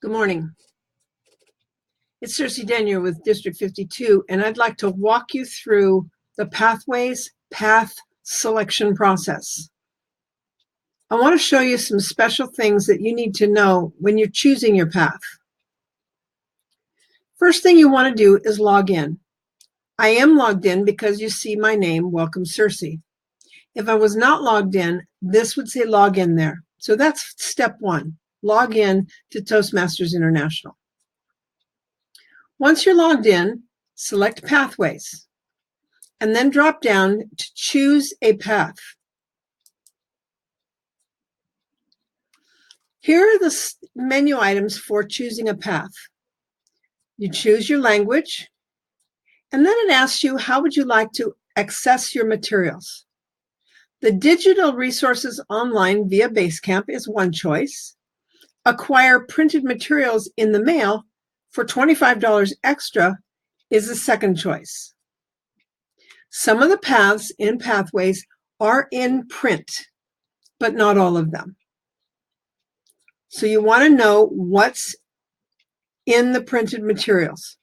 Good morning. It's Circe Denier with District 52, and I'd like to walk you through the Pathways path selection process. I want to show you some special things that you need to know when you're choosing your path. First thing you want to do is log in. I am logged in because you see my name, Welcome Circe. If I was not logged in, this would say log in there. So that's step one, log in to Toastmasters International. Once you're logged in, select Pathways, and then drop down to choose a path. Here are the menu items for choosing a path. You choose your language, and then it asks you, how would you like to access your materials? The digital resources online via Basecamp is one choice. Acquire printed materials in the mail for $25 extra is the second choice. Some of the paths in Pathways are in print, but not all of them. So you want to know what's in the printed materials.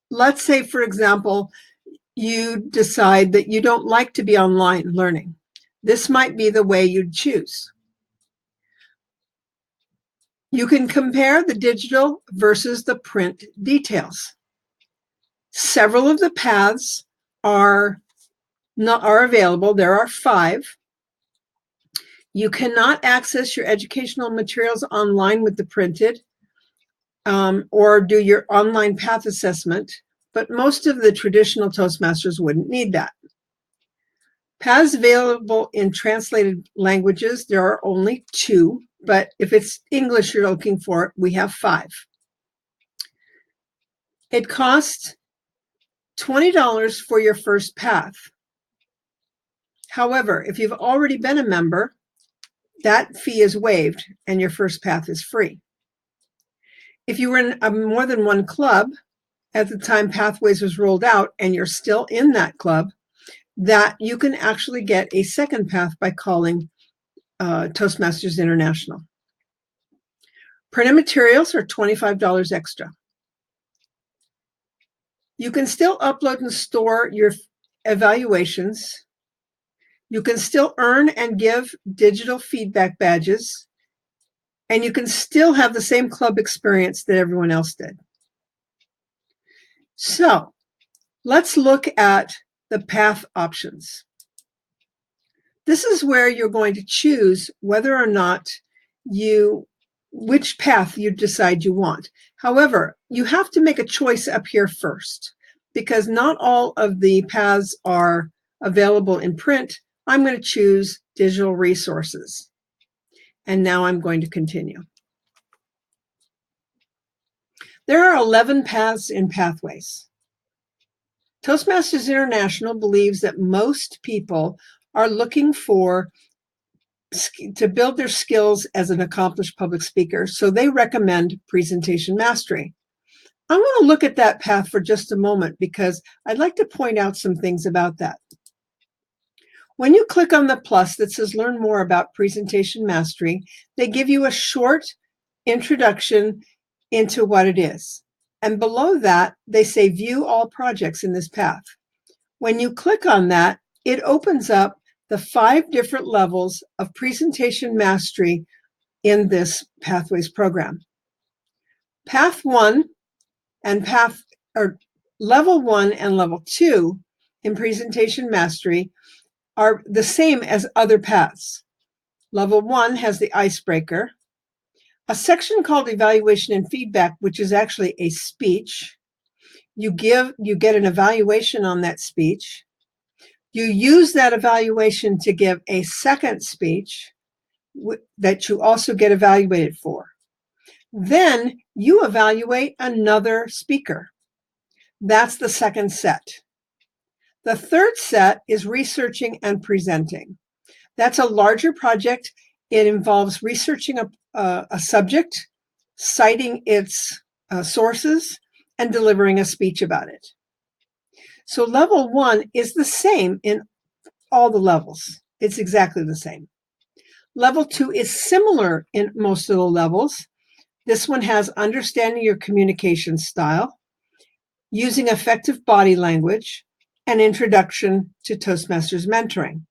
Let's say, for example, you decide that you don't like to be online learning. This might be the way you'd choose. You can compare the digital versus the print details. Several of the paths are available. There are 5. You cannot access your educational materials online with the printed or do your online path assessment, but most of the traditional Toastmasters wouldn't need that. Paths available in translated languages, there are only 2, but if it's English you're looking for, we have 5. It costs $20 for your first path. However, if you've already been a member, that fee is waived and your first path is free. If you were in more than one club at the time Pathways was rolled out and you're still in that club, that you can actually get a second path by calling Toastmasters International. Printed materials are $25 extra. You can still upload and store your evaluations. You can still earn and give digital feedback badges, and you can still have the same club experience that everyone else did. So let's look at the path options. This is where you're going to choose whether or not which path you decide you want. However, you have to make a choice up here first because not all of the paths are available in print. I'm going to choose digital resources. And now I'm going to continue. There are 11 paths in Pathways. Toastmasters International believes that most people are looking to build their skills as an accomplished public speaker, so they recommend presentation mastery. I'm going to look at that path for just a moment because I'd like to point out some things about that. When you click on the plus that says learn more about presentation mastery, they give you a short introduction into what it is. And below that, they say view all projects in this path. When you click on that, it opens up the 5 different levels of presentation mastery in this Pathways program. Path 1 and level 1 and level 2 in presentation mastery are the same as other paths. Level 1 has the icebreaker, a section called evaluation and feedback, which is actually a speech. You get an evaluation on that speech. You use that evaluation to give a second speech that you also get evaluated for. Then you evaluate another speaker. That's the second set. The third set is researching and presenting. That's a larger project. It involves researching a subject, citing its sources, and delivering a speech about it. So level 1 is the same in all the levels. It's exactly the same. Level 2 is similar in most of the levels, This one has understanding your communication style, using effective body language, and introduction to Toastmasters mentoring.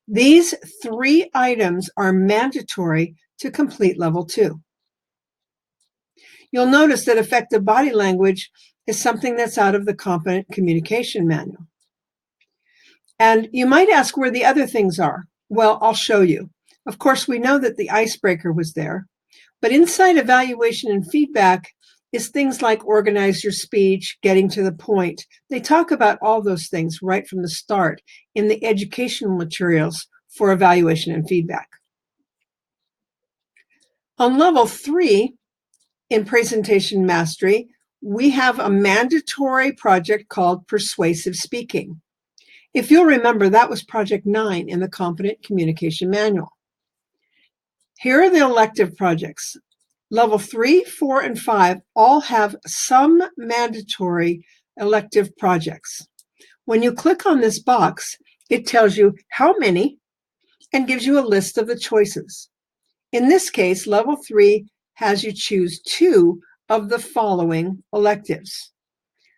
These 3 items are mandatory to complete level 2. You'll notice that effective body language is something that's out of the Competent Communication Manual. And you might ask where the other things are. Well, I'll show you. Of course, we know that the icebreaker was there, but inside evaluation and feedback is things like organize your speech, getting to the point. They talk about all those things right from the start in the educational materials for evaluation and feedback. On level 3 in presentation mastery, we have a mandatory project called persuasive speaking. If you'll remember, that was project 9 in the Competent Communication Manual. Here are the elective projects. Level 3, 4, and 5 all have some mandatory elective projects. When you click on this box, it tells you how many and gives you a list of the choices. In this case, level 3 has you choose 2 of the following electives.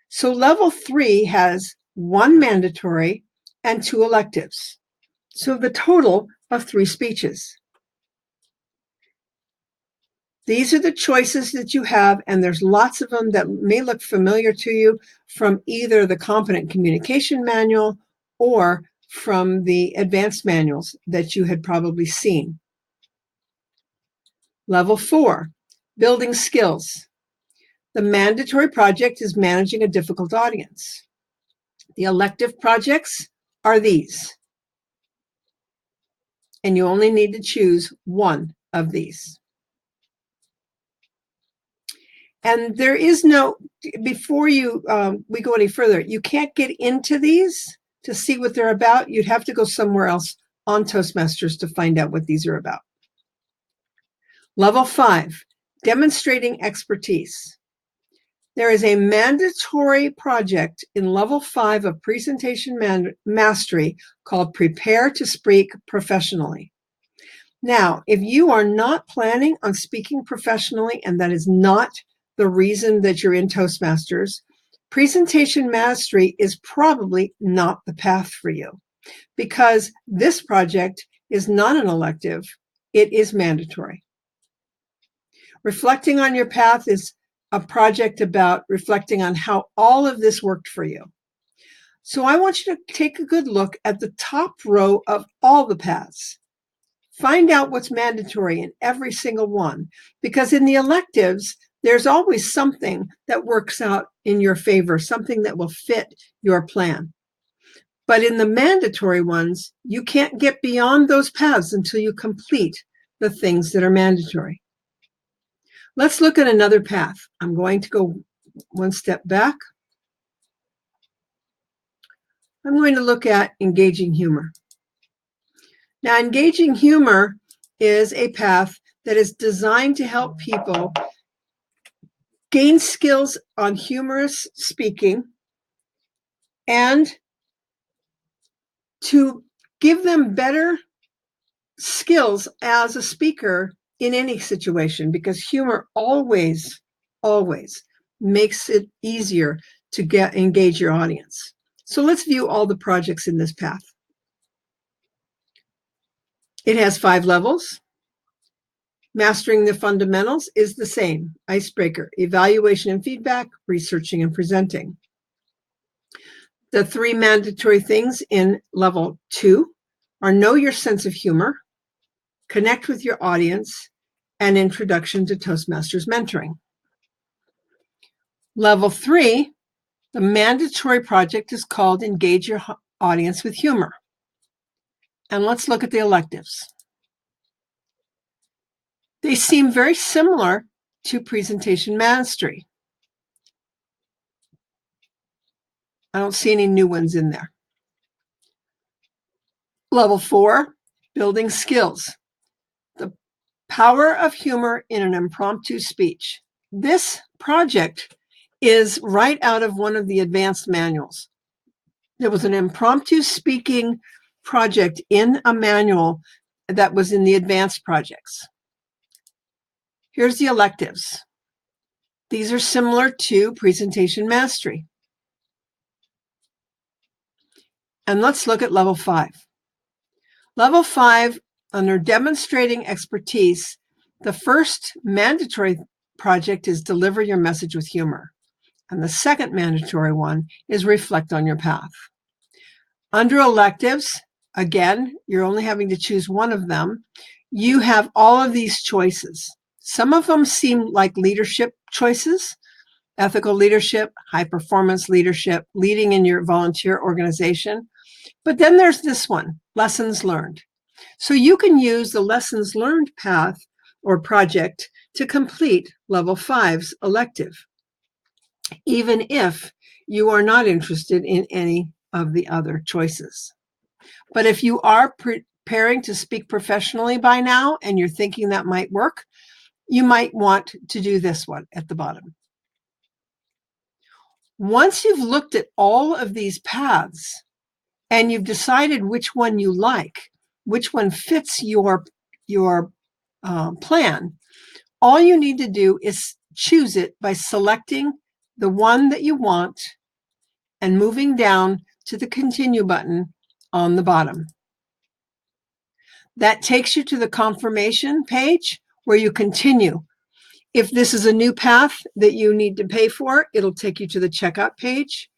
So level 3 has 1 mandatory and 2 electives. So the total of 3 speeches. These are the choices that you have, and there's lots of them that may look familiar to you from either the Competent Communication Manual or from the advanced manuals that you had probably seen. Level 4, building skills. The mandatory project is managing a difficult audience. The elective projects are these, and you only need to choose 1 of these. And there is no, before we go any further, you can't get into these to see what they're about. You'd have to go somewhere else on Toastmasters to find out what these are about. Level 5, demonstrating expertise. There is a mandatory project in level 5 of presentation mastery called Prepare to Speak Professionally. Now, if you are not planning on speaking professionally, and that is not the reason that you're in Toastmasters, presentation mastery is probably not the path for you, because this project is not an elective, it is mandatory. Reflecting on your path is a project about reflecting on how all of this worked for you. So I want you to take a good look at the top row of all the paths. Find out what's mandatory in every single one, because in the electives, there's always something that works out in your favor, something that will fit your plan. But in the mandatory ones, you can't get beyond those paths until you complete the things that are mandatory. Let's look at another path. I'm going to go 1 step back. I'm going to look at engaging humor. Now, engaging humor is a path that is designed to help people gain skills on humorous speaking and to give them better skills as a speaker in any situation, because humor always makes it easier to engage your audience. So let's view all the projects in this path. It has 5 levels. Mastering the fundamentals is the same. Icebreaker, evaluation and feedback, researching and presenting. The 3 mandatory things in level 2 are know your sense of humor, connect with your audience, and introduction to Toastmasters mentoring. Level 3, the mandatory project is called Engage Your Audience with Humor. And let's look at the electives. They seem very similar to presentation mastery. I don't see any new ones in there. Level 4, building skills. The power of humor in an impromptu speech. This project is right out of one of the advanced manuals. There was an impromptu speaking project in a manual that was in the advanced projects. Here's the electives. These are similar to presentation mastery. And let's look at level 5. Level 5, under demonstrating expertise, the first mandatory project is deliver your message with humor. And the second mandatory one is reflect on your path. Under electives, again, you're only having to choose one of them. You have all of these choices. Some of them seem like leadership choices: ethical leadership, high performance leadership, leading in your volunteer organization. But then there's this one, lessons learned. So you can use the lessons learned path or project to complete level 5's elective, even if you are not interested in any of the other choices. But if you are preparing to speak professionally by now and you're thinking that might work, you might want to do this one at the bottom. Once you've looked at all of these paths and you've decided which one you like, which one fits your plan, all you need to do is choose it by selecting the one that you want and moving down to the continue button on the bottom. That takes you to the confirmation page where you continue. If this is a new path that you need to pay for, it'll take you to the checkout page.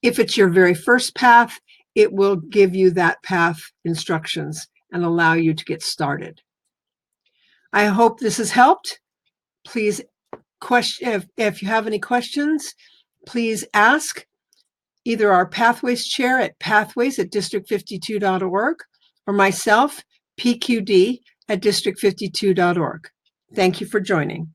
If it's your very first path, it will give you that path instructions and allow you to get started. I hope this has helped. Please, if you have any questions, please ask either our Pathways chair at pathways@district52.org or myself, PQD, at district52.org. Thank you for joining.